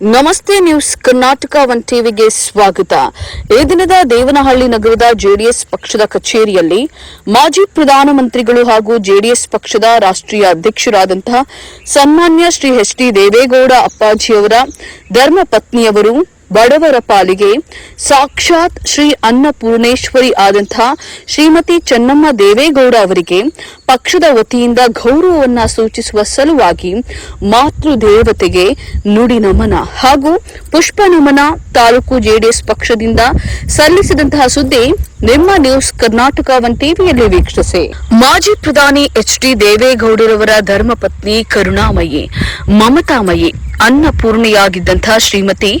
ನಮಸ್ತೆ news Karnataka one ಟಿವಿಗೆ ಸ್ವಾಗತ. ಈ ದಿನದ ದೇವನಹಳ್ಳಿ ನಗರದ ಜೆಡಿಎಸ್ ಪಕ್ಷದ ಕಚೇರಿಯಲ್ಲಿ ಮಾಜಿ ಪ್ರಧಾನಮಂತ್ರಿಗಳು ಹಾಗೂ ಜೆಡಿಎಸ್ ಪಕ್ಷದ ರಾಷ್ಟ್ರೀಯ ಅಧ್ಯಕ್ಷರಾದಂತಹ ಸನ್ಮಾನ್ಯ ಶ್ರೀ ಎಚ್ ಡಿ ದೇವೇಗೌಡ ಅಪ್ಪಾಜಿಯವರ ಧರ್ಮಪತ್ನಿಯವರು ಬಡವರ ಪಾಲಿಗೆ ಸಾಕ್ಷಾತ್ ಶ್ರೀ ಅನ್ನಪೂರ್ಣೇಶ್ವರಿ ಆದಂತಹ ಶ್ರೀಮತಿ ಚೆನ್ನಮ್ಮ ದೇವೇಗೌಡ ಅವರಿಗೆ ಪಕ್ಷದ ವತಿಯಿಂದ ಗೌರವವನ್ನ ಸೂಚಿಸುವ ಸಲುವಾಗಿ ಮಾತೃ ದೇವತೆಗೆ ನುಡಿ ನಮನ ಹಾಗೂ ಪುಷ್ಪ ನಮನ ತಾಲೂಕು ಜೆಡಿಎಸ್ ಪಕ್ಷದಿಂದ ಸಲ್ಲಿಸಿದಂತಹ ಸುದ್ದಿ ನಿಮ್ಮ ನ್ಯೂಸ್ ಕರ್ನಾಟಕ ಒನ್ ಟಿವಿಯಲ್ಲಿ ವೀಕ್ಷಿಸಿ. ಮಾಜಿ ಪ್ರಧಾನಿ ಎಚ್ ಡಿ ದೇವೇಗೌಡರವರ ಧರ್ಮಪತ್ನಿ ಕರುಣಾಮಯಿ ಮಮತಾಮಯಿ ಅನ್ನಪೂರ್ಣಿಯಾಗಿದ್ದಂತಹ ಶ್ರೀಮತಿ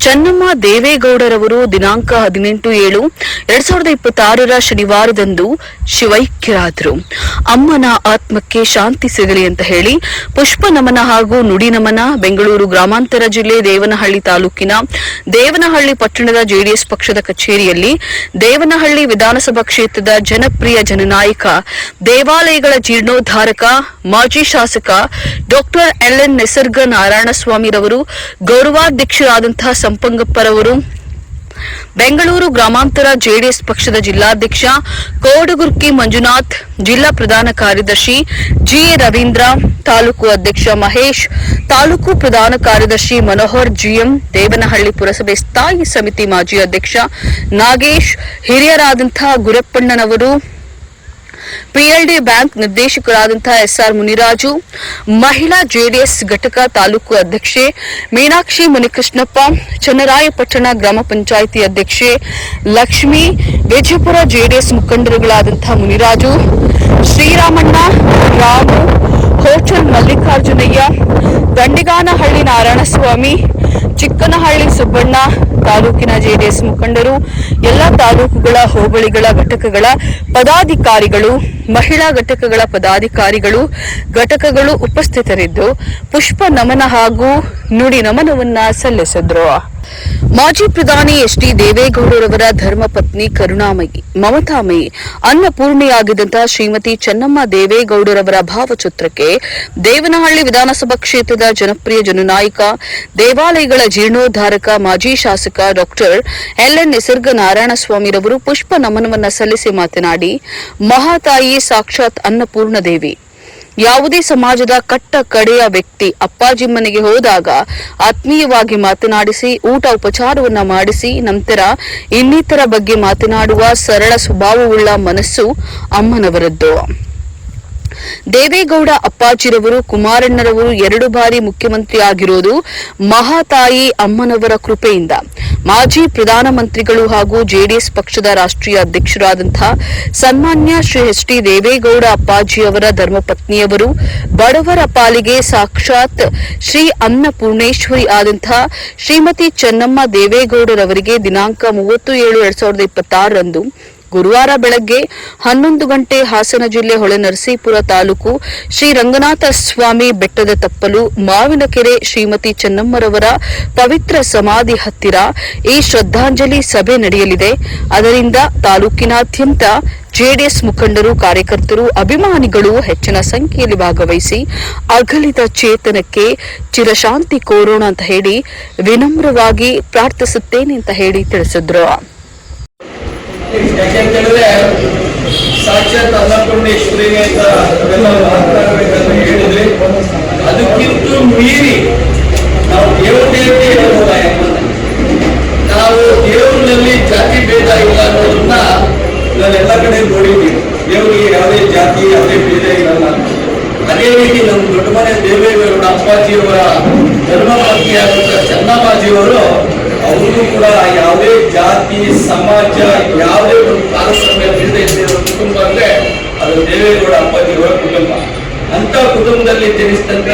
ಚೆನ್ನಮ್ಮ ದೇವೇಗೌಡರವರು ದಿನಾಂಕ 18/7/2026 ಶನಿವಾರದಂದು ಶಿವೈಕ್ಯರಾದರು. ಅಮ್ಮನ ಆತ್ಮಕ್ಕೆ ಶಾಂತಿ ಸಿಗಲಿ ಅಂತ ಹೇಳಿ ಪುಷ್ಪ ನಮನ ಹಾಗೂ ನುಡಿ ನಮನ ಬೆಂಗಳೂರು ಗ್ರಾಮಾಂತರ ಜಿಲ್ಲೆ ದೇವನಹಳ್ಳಿ ತಾಲೂಕಿನ ದೇವನಹಳ್ಳಿ ಪಟ್ಟಣದ ಜೆಡಿಎಸ್ ಪಕ್ಷದ ಕಚೇರಿಯಲ್ಲಿ ದೇವನಹಳ್ಳಿ ವಿಧಾನಸಭಾ ಕ್ಷೇತ್ರದ ಜನಪ್ರಿಯ ಜನನಾಯಕ ದೇವಾಲಯಗಳ ಜೀರ್ಣೋದ್ಧಾರಕ ಮಾಜಿ ಶಾಸಕ ಡಾಕ್ಟರ್ ಎಲ್.ಎನ್. ನಿಸರ್ಗ ನಾರಾಯಣಸ್ವಾಮಿರವರು ಗೌರವಾಧ್ಯಕ್ಷರಾದಂತಹ ಸಂಪಂಗಪ್ಪರವರು ಬೆಂಗಳೂರು ಗ್ರಾಮಾಂತರ ಜೆಡಿಎಸ್ ಪಕ್ಷದ ಜಿಲ್ಲಾಧ್ಯಕ್ಷ ಕೋಡಗುರ್ಕಿ ಮಂಜುನಾಥ್, ಜಿಲ್ಲಾ ಪ್ರಧಾನ ಕಾರ್ಯದರ್ಶಿ ಜಿ ರವೀಂದ್ರ, ತಾಲೂಕು ಅಧ್ಯಕ್ಷ ಮಹೇಶ್, ತಾಲೂಕು ಪ್ರಧಾನ ಕಾರ್ಯದರ್ಶಿ ಮನೋಹರ್ ಜಿಎಂ, ದೇವನಹಳ್ಳಿ ಪುರಸಭೆ ಸ್ಥಾಯಿ ಸಮಿತಿ ಮಾಜಿ ಅಧ್ಯಕ್ಷ ನಾಗೇಶ್, ಹಿರಿಯರಾದಂತಹ ಗುರಪ್ಪಣ್ಣನವರು, ಪಿಎಲ್ಡಿ ಬ್ಯಾಂಕ್ ನಿರ್ದೇಶಕರಾದಂತಹ ಎಸ್ಆರ್ ಮುನಿರಾಜು, ಮಹಿಳಾ ಜೆಡಿಎಸ್ ಘಟಕ ತಾಲೂಕು ಅಧ್ಯಕ್ಷೆ ಮೀನಾಕ್ಷಿ ಮುನಿಕೃಷ್ಣಪ್ಪ, ಚನ್ನರಾಯಪಟ್ಟಣ ಗ್ರಾಮ ಪಂಚಾಯಿತಿ ಅಧ್ಯಕ್ಷೆ ಲಕ್ಷ್ಮಿ, ವಿಜಯಪುರ ಜೆಡಿಎಸ್ ಮುಖಂಡರುಗಳಾದಂತಹ ಮುನಿರಾಜು, ಶ್ರೀರಾಮಣ್ಣ, ರಾಮು, ಹೋಚಲ್ ಮಲ್ಲಿಕಾರ್ಜುನಯ್ಯ, ದಂಡಿಗಾನಹಳ್ಳಿ ನಾರಾಯಣಸ್ವಾಮಿ, ಚಿಕ್ಕನಹಳ್ಳಿ ಸುಬ್ಬಣ್ಣ, ತಾಲೂಕಿನ ಜೆಡಿಎಸ್ ಮುಖಂಡರು, ಎಲ್ಲ ತಾಲೂಕುಗಳ ಹೋಬಳಿಗಳ ಘಟಕಗಳ ಪದಾಧಿಕಾರಿಗಳು, ಮಹಿಳಾ ಘಟಕಗಳ ಪದಾಧಿಕಾರಿಗಳು, ಘಟಕಗಳು ಉಪಸ್ಥಿತರಿದ್ದು ಪುಷ್ಪ ನಮನ ಹಾಗೂ ನುಡಿ ನಮನವನ್ನ ಸಲ್ಲಿಸಿದ್ರು. ಮಾಜಿ ಪ್ರಧಾನಿ ಎಚ್ ಡಿ ದೇವೇಗೌಡರವರ ಧರ್ಮಪತ್ನಿ ಕರುಣಾಮಯಿ ಮಮತಾಮಯಿ ಅನ್ನಪೂರ್ಣಿಯಾಗಿದ್ದಂತಹ ಶ್ರೀಮತಿ ಚೆನ್ನಮ್ಮ ದೇವೇಗೌಡರವರ ಭಾವಚಿತ್ರಕ್ಕೆ ದೇವನಹಳ್ಳಿ ವಿಧಾನಸಭಾ ಕ್ಷೇತ್ರದ ಜನಪ್ರಿಯ ಜನನಾಯಕ ದೇವಾಲಯಗಳ ಜೀರ್ಣೋದ್ಧಾರಕ ಮಾಜಿ ಶಾಸಕ ಡಾಕ್ಟರ್ ಎಲ್.ಎನ್. ನಿಸರ್ಗ ನಾರಾಯಣಸ್ವಾಮಿರವರು ಪುಷ್ಪ ನಮನವನ್ನ ಸಲ್ಲಿಸಿ ಮಾತನಾಡಿ, ಮಹಾತಾಯಿ ಸಾಕ್ಷಾತ್ ಅನ್ನಪೂರ್ಣ ದೇವಿ, ಯಾವುದೇ ಸಮಾಜದ ಕಟ್ಟ ಕಡೆಯ ವ್ಯಕ್ತಿ ಅಪ್ಪಾಜಿ ಮನೆಗೆ ಹೋದಾಗ ಆತ್ಮೀಯವಾಗಿ ಮಾತನಾಡಿಸಿ ಊಟ ಉಪಚಾರವನ್ನ ಮಾಡಿಸಿ ನಂತರ ಇನ್ನಿತರ ಬಗ್ಗೆ ಮಾತನಾಡುವ ಸರಳ ಸ್ವಭಾವವುಳ್ಳ ಮನಸ್ಸು ಅಮ್ಮನವರದ್ದು. ದೇವೇಗೌಡ ಅಪ್ಪಾಜಿರವರು ಕುಮಾರಣ್ಣರವರು 2 ಬಾರಿ ಮುಖ್ಯಮಂತ್ರಿ ಆಗಿರೋದು ಮಹಾತಾಯಿ ಅಮ್ಮನವರ ಕೃಪೆಯಿಂದ. ಮಾಜಿ ಪ್ರಧಾನಮಂತ್ರಿಗಳು ಹಾಗೂ ಜೆಡಿಎಸ್ ಪಕ್ಷದ ರಾಷ್ಟ್ರೀಯ ಅಧ್ಯಕ್ಷರಾದಂತಹ ಸನ್ಮಾನ್ಯ ಶ್ರೀ ಎಚ್ ಡಿ ದೇವೇಗೌಡ ಅಪ್ಪಾಜಿಯವರ ಧರ್ಮಪತ್ನಿಯವರು ಬಡವರ ಪಾಲಿಗೆ ಸಾಕ್ಷಾತ್ ಶ್ರೀ ಅನ್ನಪೂರ್ಣೇಶ್ವರಿ ಆದಂತಹ ಶ್ರೀಮತಿ ಚೆನ್ನಮ್ಮ ದೇವೇಗೌಡರವರಿಗೆ ದಿನಾಂಕ 30/7/2026 ಗುರುವಾರ ಬೆಳಗ್ಗೆ 11 ಗಂಟೆ ಹಾಸನ ಜಿಲ್ಲೆ ಹೊಳೆನರಸೀಪುರ ತಾಲೂಕು ಶ್ರೀ ರಂಗನಾಥ ಸ್ವಾಮಿ ಬೆಟ್ಟದ ತಪ್ಪಲು ಮಾವಿನಕೆರೆ ಶ್ರೀಮತಿ ಚೆನ್ನಮ್ಮರವರ ಪವಿತ್ರ ಸಮಾಧಿ ಹತ್ತಿರ ಈ ಶ್ರದ್ಧಾಂಜಲಿ ಸಭೆ ನಡೆಯಲಿದೆ. ಅದರಿಂದ ತಾಲೂಕಿನಾದ್ಯಂತ ಜೆಡಿಎಸ್ ಮುಖಂಡರು, ಕಾರ್ಯಕರ್ತರು, ಅಭಿಮಾನಿಗಳು ಹೆಚ್ಚಿನ ಸಂಖ್ಯೆಯಲ್ಲಿ ಭಾಗವಹಿಸಿ ಅಗಲಿದ ಚೇತನಕ್ಕೆ ಚಿರಶಾಂತಿ ಕೋರೋಣ ಅಂತ ಹೇಳಿ ವಿನಮ್ರವಾಗಿ ಪ್ರಾರ್ಥಿಸುತ್ತೇನೆ ಅಂತ ಹೇಳಿ ತಿಳಿಸಿದ್ರು. ಯಾಕೆಂತೇಳಿದ್ರೆ ಸಾಕ್ಷಾತ್ ಅನ್ನಪೂರ್ಣೇಶ್ವರಿಗೆ ಅಂತ ನಾವೆಲ್ಲ ಮಾತನಾಡಬೇಕಂತ ಹೇಳಿದ್ರೆ ಅದಕ್ಕಿಂತ ಮೀರಿ ನಾವು ದೇವತೆ ಹೇಳೋದಿಲ್ಲ. ನಾವು ದೇವರಲ್ಲಿ ಜಾತಿ ಭೇದ ಇಲ್ಲ ಅನ್ನೋದನ್ನ ನಾವೆಲ್ಲ ಕಡೆ ನೋಡಿದ್ದೀವಿ. ದೇವರಿಗೆ ಯಾವುದೇ ಜಾತಿ ಯಾವುದೇ ಭೇದ ಇರಲ್ಲ. ಅದೇ ರೀತಿ ನಮ್ಮ ದೊಡ್ಡ ಮನೆ ದೇವೇಗೌಡ ಅಪ್ಪಾಜಿಯವರ ಧರ್ಮಪತ್ನಿಯಾದಂತಹ ಚೆನ್ನಮ್ಮಾಜಿಯವರು ಅವ್ರಿಗೂ ಕೂಡ ಯಾವುದೇ ಜಾತಿ ಸಮಾಜ ಯಾವುದೇ ಒಂದು ತಾರತಮ್ಯ ಇಲ್ಲದೆ ಇರೋ ಕುಟುಂಬ ಅಂದ್ರೆ ಅದು ದೇವೇಗೌಡ ಅಪ್ಪಾಜಿಯವರ ಕುಟುಂಬ. ಅಂತ ಕುಟುಂಬದಲ್ಲಿ ಜನಿಸಿದಂತ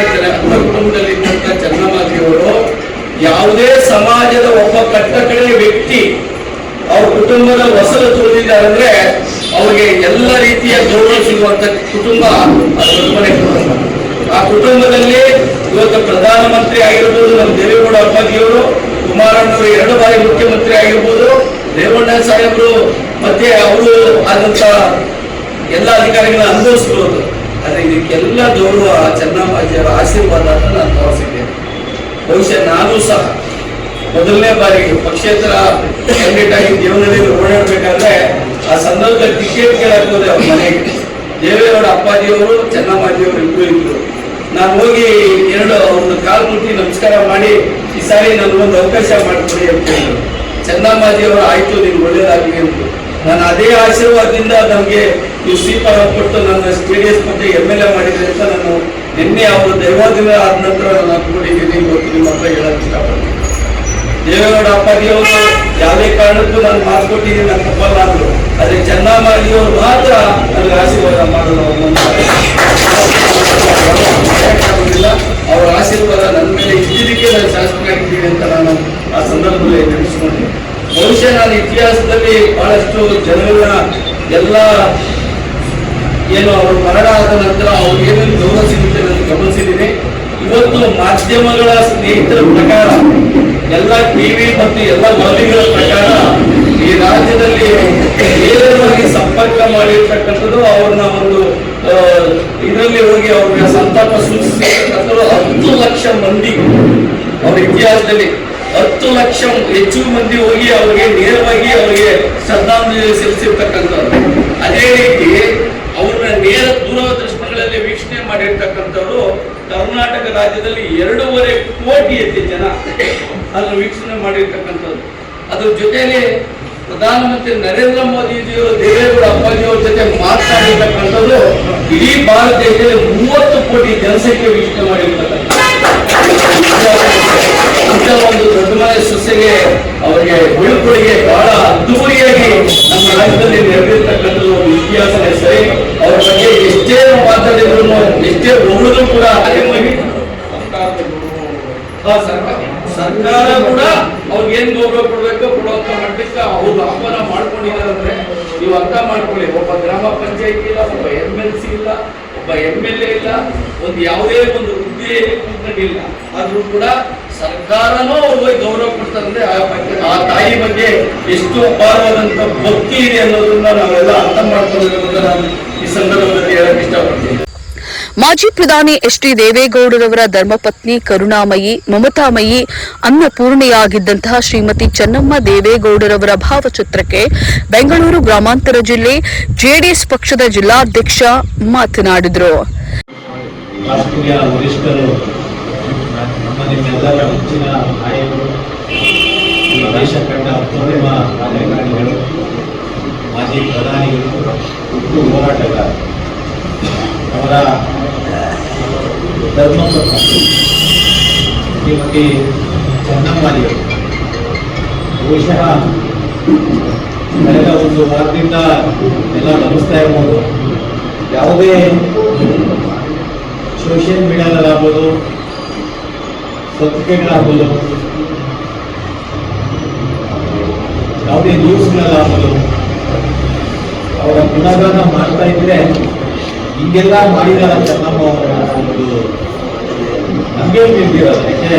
ಚೆನ್ನಮ್ಮಾಜಿಯವರು ಯಾವುದೇ ಸಮಾಜದ ಒಬ್ಬ ಕಟ್ಟಕಡೆ ವ್ಯಕ್ತಿ ಅವ್ರ ಕುಟುಂಬದ ಹೊಸಲು ತುಳಿದಿದ್ದಾರೆ ಅಂದ್ರೆ ಅವ್ರಿಗೆ ಎಲ್ಲ ರೀತಿಯ ಗೌರವ ಸಿಗುವಂತ ಕುಟುಂಬ ಅದು ಮನೆ ಕುಟುಂಬ. ಆ ಕುಟುಂಬದಲ್ಲಿ ಇವತ್ತು ಪ್ರಧಾನಮಂತ್ರಿ ಆಗಿರ್ಬೋದು ನಮ್ಮ ದೇವೇಗೌಡ ಅಪ್ಪಾಜಿಯವರು, ಕುಮಾರಣ್ಣವರು 2 ಬಾರಿ ಮುಖ್ಯಮಂತ್ರಿ ಆಗಿರ್ಬೋದು, ರೇವಣ್ಣ ಸಾಹೇಬರು ಮತ್ತೆ ಅವರು ಆದಂತ ಎಲ್ಲ ಅಧಿಕಾರಿಗಳನ್ನ ಅನುಭವಿಸಬಹುದು. ಆದ್ರೆ ಇದಕ್ಕೆಲ್ಲ ಗೌರವ ಚೆನ್ನಮ್ಮಾಜಿಯವರ ಆಶೀರ್ವಾದ ಅಂತ ನಾನು ತೋರಿಸಿದ್ದೇನೆ. ಬಹುಶಃ ನಾನು ಸಹ ಮೊದಲನೇ ಬಾರಿಗೆ ಪಕ್ಷೇತರ ಕ್ಯಾಂಡಿಡೇಟ್ ಆಗಿ ದೇವನಹಳ್ಳಿಯಲ್ಲಿ ಓಡಾಡಬೇಕಾದ್ರೆ ಆ ಸಂದರ್ಭದಲ್ಲಿ ಟಿಕೆಟ್ ಕೇಳಕ್ ಹೋದೆ ಅವ್ರ ಮನೆಗೆ. ದೇವೇಗೌಡ ಅಪ್ಪಾಜಿಯವರು ಚೆನ್ನಮ್ಮಾಜಿಯವರು ಇಬ್ಬರು ಇದ್ರು. ನಾನು ಹೋಗಿ ಒಂದು ಕಾಲು ಮುಟ್ಟಿ ನಮಸ್ಕಾರ ಮಾಡಿ ಈ ಸಾರಿ ನನಗೊಂದು ಅವಕಾಶ ಮಾಡಿಕೊಡಿ ಅಂತ ಹೇಳಿದ್ರು. ಚೆನ್ನಮ್ಮಾಜಿಯವರು ಆಯ್ತು ನಿಮ್ಗೆ ಒಳ್ಳೇದಾಗಲಿ ಅಂತ. ನಾನು ಅದೇ ಆಶೀರ್ವಾದದಿಂದ ನಮಗೆ ನೀವು ಸ್ವೀಕಾರ ಕೊಟ್ಟು ನನ್ನ JDS ಪಕ್ಷ MLA ಮಾಡಿದ್ರೆ ಅಂತ ನಾನು ನಿನ್ನೆ ಅವರು ದೈವಾದಿನ ಆದ ನಂತರ ನಾನು ಅಂದ್ಕೊಂಡಿದ್ದೀನಿ. ಇವತ್ತು ನಿಮ್ಮ ಹತ್ರ ಹೇಳಕ್ ಇಷ್ಟಪಡ್ತೀನಿ. ದೇವೇಗೌಡ ಅಪ್ಪಾಜಿಯವರು ಯಾವುದೇ ಕಾರಣಕ್ಕೂ ನಾನು ಮಾರ್ಕೊಟ್ಟಿದ್ದೀನಿ ನನ್ನ ತಪ್ಪಲ್ಲ ಅಂದ್ರು. ಆದ್ರೆ ಚೆನ್ನಮ್ಮಾಜಿಯವರು ಮಾತ್ರ ನನಗೆ ಆಶೀರ್ವಾದ ಮಾಡಲು ಅವರ ಆಶೀರ್ವಾದ ನನ್ನ ಮೇಲೆ ಇದ್ದಿದ್ದಕ್ಕೆ ನಾನು ಶಾಸಕನಾಗಿದ್ದೀನಿ ಅಂತ ನಾನು ಆ ಸಂದರ್ಭದಲ್ಲಿ ನೆನೆಸ್ಕೊಂಡೆ. ಬಹುಶಃ ನಾನು ಇತಿಹಾಸದಲ್ಲಿ ಬಹಳಷ್ಟು ಜನಗಳನ್ನ ಎಲ್ಲ ಏನು ಅವರು ಮರಣ ಆದ ನಂತರ ಅವ್ರಿಗೆ ಏನೇನು ಗೌರವ ಸಿಗುತ್ತೆ ನಾನು ಗಮನಿಸಿದ್ದೀನಿ. ಇವತ್ತು ಮಾಧ್ಯಮಗಳ ಸ್ನೇಹಿತರ ಪ್ರಕಾರ, ಎಲ್ಲ ಟಿವಿ ಮತ್ತು ಎಲ್ಲ ವರದಿಗಳ ಪ್ರಕಾರ ಈ ರಾಜ್ಯದಲ್ಲಿ ನೇರವಾಗಿ ಸಂಪರ್ಕ ಮಾಡಿರ್ತಕ್ಕಂಥದ್ದು ಅವ್ರನ್ನ ಒಂದು ಇದರಲ್ಲಿ ಹೋಗಿ ಅವ್ರಿಗೆ ಸಂತಾಪ ಸೂಚಿಸಿರ್ತಕ್ಕಂಥದ್ದು 10 ಲಕ್ಷ ಮಂದಿ. ಅವ್ರ ಇತಿಹಾಸದಲ್ಲಿ 10 ಲಕ್ಷ ಹೆಚ್ಚು ಮಂದಿ ಹೋಗಿ ಅವರಿಗೆ ನೇರವಾಗಿ ಅವರಿಗೆ ಶ್ರದ್ಧಾಂಜಲಿ ಸಲ್ಲಿಸಿರ್ತಕ್ಕಂಥವ್ರು. ಅದೇ ರೀತಿ ಅವ್ರನ್ನ ನೇರ ದೂರದರ್ಶನಗಳಲ್ಲಿ ವೀಕ್ಷಣೆ ಮಾಡಿರ್ತಕ್ಕಂಥವ್ರು ಕರ್ನಾಟಕ ರಾಜ್ಯದಲ್ಲಿ 2.5 ಕೋಟಿ ಜನ ಅದನ್ನು ವೀಕ್ಷಣೆ ಮಾಡಿರ್ತಕ್ಕಂಥದ್ದು. ಅದ್ರ ಜೊತೆಯಲ್ಲಿ ಪ್ರಧಾನಮಂತ್ರಿ ನರೇಂದ್ರ ಮೋದಿಜಿಯವರು ದೇವೇಗೌಡ ಅಪ್ಪಾಜಿಯವರ ಜೊತೆ ಮಾತನಾಡಿರ್ತಕ್ಕಂಥದ್ದು ಇಡೀ ಭಾರತ ದೇಶದಲ್ಲಿ 30 ಕೋಟಿ ಜನಸಂಖ್ಯೆ ವೀಕ್ಷಣೆ ಮಾಡಿರ್ತಕ್ಕಂಥ ಅಂತ ಒಂದು ದೊಡ್ಡ ಮನೆ ಸೊಸೆಗೆ ಅವರಿಗೆ ಬೀಳ್ಕೊಡುಗೆ ಬಹಳ ಅದ್ದೂರಿಯಾಗಿ ನಮ್ಮ ರಾಜ್ಯದಲ್ಲಿ ನೆರವೇರ್ತಕ್ಕಂಥದ್ದು ಒಂದು ಇತಿಹಾಸನೇ ಸರಿ. ಅವ್ರ ಬಗ್ಗೆ ಎಷ್ಟೇ ಮಾತಾಡಿದ್ರು ಎಷ್ಟೇ ಹೊಗಳಿದ್ರು ಕೂಡ ಸರ್ಕಾರ ಕೂಡ ಅವ್ರಿಗೆ ಏನ್ ಗೌರವ ಕೊಡ್ಬೇಕು ಕೊಡುವಂತ ಮಟ್ಟಕ್ಕೆ ಅವ್ರು ಆಹ್ವಾನ ಮಾಡ್ಕೊಂಡಿದ್ದಾರೆ. ಅಂದ್ರೆ ನೀವು ಅರ್ಥ ಮಾಡ್ಕೊಳ್ಳಿ, ಒಬ್ಬ ಗ್ರಾಮ ಪಂಚಾಯತಿ ಇಲ್ಲ, ಒಬ್ಬ MLC ಇಲ್ಲ, ಒಬ್ಬ MLA ಇಲ್ಲ, ಒಂದು ಯಾವುದೇ ಒಂದು ಹುದ್ದೆಯಲ್ಲಿ ಕೂತ್ಕೊಂಡಿಲ್ಲ, ಆದ್ರೂ ಕೂಡ ಸರ್ಕಾರನೂ ಹೋಗಿ ಗೌರವ ಕೊಡ್ತಾರೆ. ಆ ತಾಯಿ ಬಗ್ಗೆ ಎಷ್ಟು ಅಪಾರವಾದಂತ ಭಕ್ತಿ ಇದೆ ಅನ್ನೋದನ್ನ ನಾವೆಲ್ಲ ಅರ್ಥ ಮಾಡ್ಕೊಳ್ಬೇಕು ಅಂತ ನಾನು ಈ ಸಂದರ್ಭದಲ್ಲಿ ಹೇಳಕ್ ಇಷ್ಟಪಡ್ತೀನಿ. ಮಾಜಿ ಪ್ರಧಾನಿ HD ದೇವೇಗೌಡರವರ ಧರ್ಮಪತ್ನಿ ಕರುಣಾಮಯಿ, ಮಮತಾಮಯಿ, ಅನ್ನಪೂರ್ಣೆಯಾಗಿದ್ದಂತಹ ಶ್ರೀಮತಿ ಚೆನ್ನಮ್ಮ ದೇವೇಗೌಡರವರ ಭಾವಚಿತ್ರಕ್ಕೆ ಬೆಂಗಳೂರು ಗ್ರಾಮಾಂತರ ಜಿಲ್ಲೆ JDS ಪಕ್ಷದ ಜಿಲ್ಲಾಧ್ಯಕ್ಷ ಮಾತನಾಡಿದರು. ರಾಷ್ಟ್ರೀಯ ವರಿಷ್ಠರು, ನಮ್ಮ ನಿಮ್ಮೆಲ್ಲರ ಹೆಚ್ಚಿನ ನಾಯಕರು, ಈ ದೇಶ ಕಂಡ ಅತ್ಯುತ್ತಮ ರಾಜಕಾರಣಿಗಳು, ಮಾಜಿ ಪ್ರಧಾನಿಗಳು, ಹೋರಾಟಗಾರರು, ಅವರ ಧರ್ಮಪತ್ನಿ ಶ್ರೀಮತಿ ಚೆನ್ನಮ್ಮಾಜಿಯವರು ಬಹುಶಃ ಕಳೆದ ಒಂದು ವಾರದಿಂದ ಎಲ್ಲ ಗಮನಿಸ್ತಾ ಇರ್ಬೋದು. ಯಾವುದೇ ಸೋಷಿಯಲ್ ಮೀಡಿಯಾದಲ್ಲಾಗ್ಬೋದು, ಪತ್ರಿಕೆಗಳಾಗ್ಬೋದು, ಯಾವುದೇ ನ್ಯೂಸ್ಗಳಲ್ಲಾಗ್ಬೋದು ಅವರ ಗುಣಗಾನ ಮಾಡ್ತಾ ಇದ್ರೆ ಹಿಂಗೆಲ್ಲ ಮಾಡಿದಾರ ನಮ್ಮ ಒಂದು ನಮಗೆ ನಿಂತಿರೋದು. ಯಾಕೆ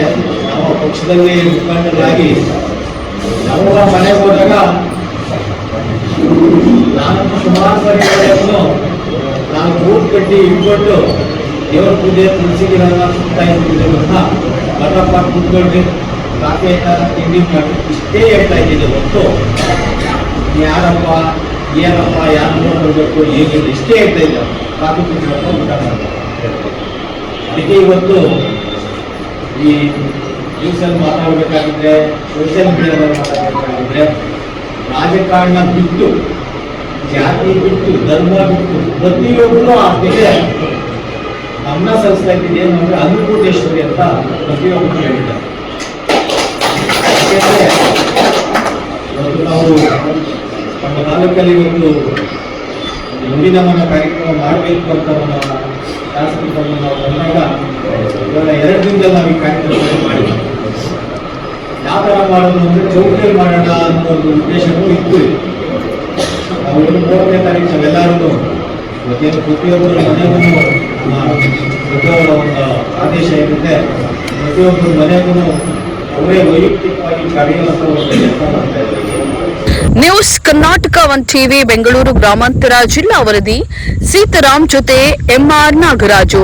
ನಮ್ಮ ಪಕ್ಷದಲ್ಲಿ ಮುಖಂಡರಾಗಿ ಅವರ ಮನೆಗೆ ಹೋದಾಗ ನಾನು ಸುಮಾರು ಪರಿವಾರವನ್ನು ನಾನು ಬೂಟ್ ಕಟ್ಟಿ ಇಟ್ಕೊಂಡು ದೇವರ ಪೂಜೆ ತುಳಸಿಗಿರನ್ನ ಸುತ್ತಾ ಇದ್ದಿದ್ದೆ. ಬರಪ್ಪ ಕೂತ್ಕೊಂಡು ಕಾಫಿ ಆಯ್ತಾ ತಿಂಡಿ ಮಾಡಿ ಇಷ್ಟೇ ಹೇಳ್ತಾ ಇದ್ದಿದ್ದೆ ಹೊತ್ತು ಯಾರಪ್ಪ ಏನಪ್ಪ ಯಾರು ನೋಡ್ಕೊಳ್ಬೇಕು ಹೇಗಿಲ್ಲ ಇಷ್ಟೇ ಹೇಳ್ತಾ ಇದ್ದ. ಕಾಫಿ ಕುಡಿಯಪ್ಪ ಊಟ ಮಾಡ್ತಾರೆ. ಅದಕ್ಕೆ ಇವತ್ತು ಈ ನ್ಯೂಸಲ್ಲಿ ಮಾತಾಡಬೇಕಾಗಿದ್ರೆ, ಸೋಷಿಯಲ್ ಮೀಡಿಯಾದಲ್ಲಿ ಮಾತಾಡಬೇಕಾಗಿದ್ರೆ ರಾಜಕಾರಣ ಬಿಟ್ಟು, ಜಾತಿ ಬಿಟ್ಟು, ಧರ್ಮ ಬಿಟ್ಟು ಪ್ರತಿಯೊಬ್ಬರು ಆ ಕಡೆ ಗಮನ ಸಲ್ಲಿಸ್ತಾ ಇದ್ದೀನಿ. ಏನಂದ್ರೆ ಅನ್ನಪೂರ್ಣೇಶ್ವರಿ ಅಂತ ಪ್ರತಿಯೊಬ್ಬರು ಹೇಳಿದ್ದಾರೆ. ಇವತ್ತು ನಾವು ನಮ್ಮ ತಾಲೂಕಲ್ಲಿ ಒಂದು ನುಡಿನಮನ ಕಾರ್ಯಕ್ರಮ ಮಾಡಬೇಕು ಅಂತ ನಮ್ಮ ಶಾಸಕರನ್ನು ನಾವು ಬಂದಾಗ ಇವಾಗ 2 ದಿನದಲ್ಲಿ ನಾವು ಈ ಕಾರ್ಯಕ್ರಮ ಮಾಡಿದ್ವಿ. ಯಾವ ಥರ ಮಾಡೋದು ಅಂದರೆ ಚೌಕಿ ಮಾಡೋಣ ಅನ್ನೋ ಒಂದು ಉದ್ದೇಶವೂ ಇತ್ತು. ನಾವು 3ನೇ ತಾರೀಕು ನಾವೆಲ್ಲರೂ ಇವತ್ತೇನು ಪ್ರತಿಯೊಬ್ಬರ ಮನೆಗೂ ಒಂದು ಆದೇಶ ಇರುತ್ತೆ. ಪ್ರತಿಯೊಬ್ಬರ ಮನೆಗೂ ಅವರೇ ವೈಯಕ್ತಿಕವಾಗಿ ಕರೆಯುವಂಥ ಒಂದು ಕೆಲಸ ಮಾಡ್ತಾ ಇದ್ದಾರೆ. ನ್ಯೂಸ್ ಕರ್ನಾಟಕ 1 ಟಿವಿ ಬೆಂಗಳೂರು ಗ್ರಾಮಾಂತರ ಜಿಲ್ಲಾ ವರದಿ ಸೀತಾರಾಮ್ ಜೊತೆ MR ನಾಗರಾಜು.